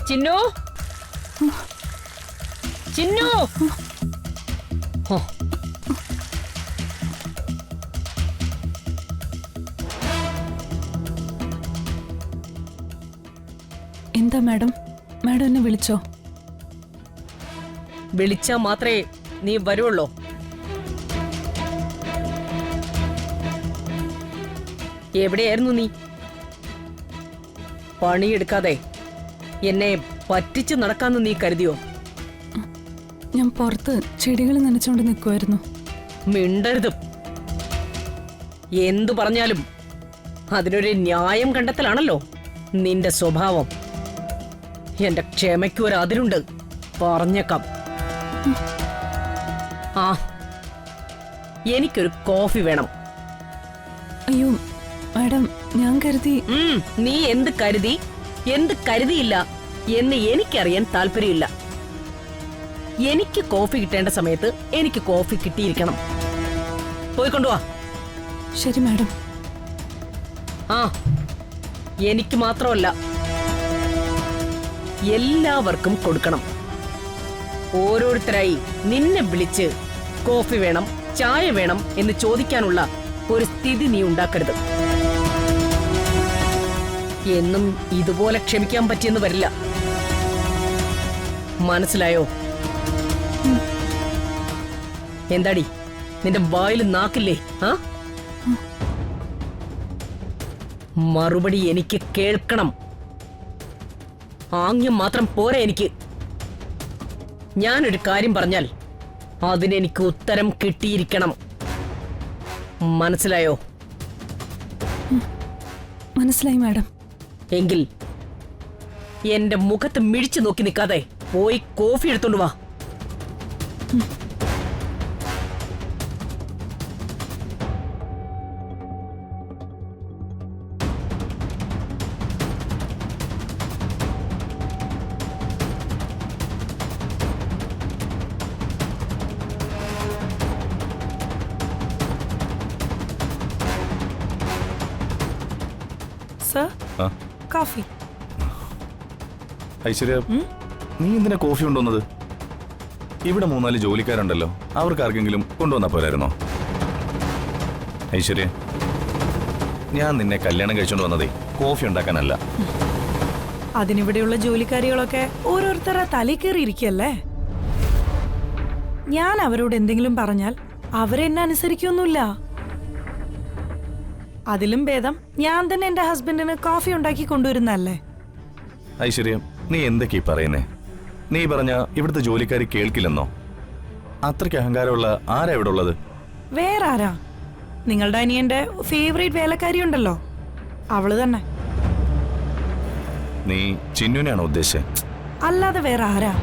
ചിന്നു ചിന്നു എന്താ madam? Madam എന്നെ വിളിച്ചോ? വിളിച്ചാ മാത്രമേ നീ വരുള്ളൂ. എവിടെയായിരുന്നു നീ? പണിയെടുക്കാതെ എന്നെ പറ്റിച്ച് നടക്കാന്ന് നീ കരുതിയോ? ഞാൻ പുറത്ത് ചെടികൾ നനച്ചോണ്ട് നിൽക്കുമായിരുന്നു. മിണ്ടരുത്. എന്തു പറഞ്ഞാലും അതിനൊരു ന്യായം കണ്ടെത്തലാണല്ലോ നിന്റെ സ്വഭാവം. എന്റെ ക്ഷമയ്ക്ക് ഒരു അതിരുണ്ട്, പറഞ്ഞേക്കാം. ആ, എനിക്കൊരു കോഫി വേണം. അയ്യോ മാഡം, ഞാൻ കരുതി. നീ എന്ത് കരുതി എന്ത് കരുതിയില്ല എന്ന് എനിക്കറിയാൻ താല്പര്യമില്ല. എനിക്ക് കോഫി കിട്ടേണ്ട സമയത്ത് എനിക്ക് കോഫി കിട്ടിയിരിക്കണം. പോയിക്കൊണ്ടുവാ. ശരി മാഡം. ആ, എനിക്ക് മാത്രമല്ല, എല്ലാവർക്കും കൊടുക്കണം. ഓരോരുത്തരായി നിന്നെ വിളിച്ച് കോഫി വേണം, ചായ വേണം എന്ന് ചോദിക്കാനുള്ള ഒരു സ്ഥിതി നീ ഉണ്ടാക്കരുത്. എന്നും ഇതുപോലെ ക്ഷമിക്കാൻ പറ്റിയെന്ന് വരില്ല. മനസ്സിലായോ? എന്താടി, നിന്റെ വായിൽ നാക്കില്ലേ? ആ, മറുപടി എനിക്ക് കേൾക്കണം. ആംഗ്യം മാത്രം പോരാ എനിക്ക്. ഞാനൊരു കാര്യം പറഞ്ഞാൽ അതിനെനിക്ക് ഉത്തരം കിട്ടിയിരിക്കണം. മനസ്സിലായോ? മനസ്സിലായി മാഡം. എങ്കിൽ എന്റെ മുഖത്ത് മിഴിച്ചു നോക്കി നിൽക്കാതെ പോയി കോഫി എടുത്തോണ്ട് വാ. കോഫി. ഐശ്വര്യ, നീ എന്തിനാ കോഫി കൊണ്ടുവന്നത്? ഇവിടെ 3-4 ജോലിക്കാരുണ്ടല്ലോ, അവർക്ക് ആർക്കെങ്കിലും കൊണ്ടുവന്നാ പോരായിരുന്നോ? ഐശ്വര്യ, ഞാൻ നിന്നെ കല്യാണം കഴിച്ചോണ്ട് വന്നതേ കോഫി ഉണ്ടാക്കാനല്ല. അതിനിവിടെയുള്ള ജോലിക്കാരികളൊക്കെ ഓരോരുത്തരെ തലയിൽ കയറിയിരിക്കല്ലേ. ഞാൻ അവരോട് എന്തെങ്കിലും പറഞ്ഞാൽ അവരെന്നെ അനുസരിക്കൊന്നുമില്ല. അതിലും ഭേദം ഞാൻ തന്നെ എന്റെ ഹസ്ബൻഡിന് കോഫി ഉണ്ടാക്കി കൊണ്ടുവരുന്നല്ലേ. ഐശ്വര്യ, നീ എന്തൊക്കെയാ പറയുന്നേ? നീ പറഞ്ഞ ഇവിടുത്തെ ജോലിക്കാരി കേൾക്കില്ലെന്നോ? അത്രയ്ക്ക് അഹങ്കാരമുള്ള ആരാ ഇവിടെ ഉള്ളത്? വേറെ ആരാ? നിങ്ങളുടെ അനിയന്റെ ഫേവറേറ്റ് വേലക്കാരി ഉണ്ടല്ലോ, അവള് തന്നെ. നീ ചിന്നുവിനെയാണോ ഉദ്ദേശിച്ചത്? അല്ലാതെ വേറെ ആരാ?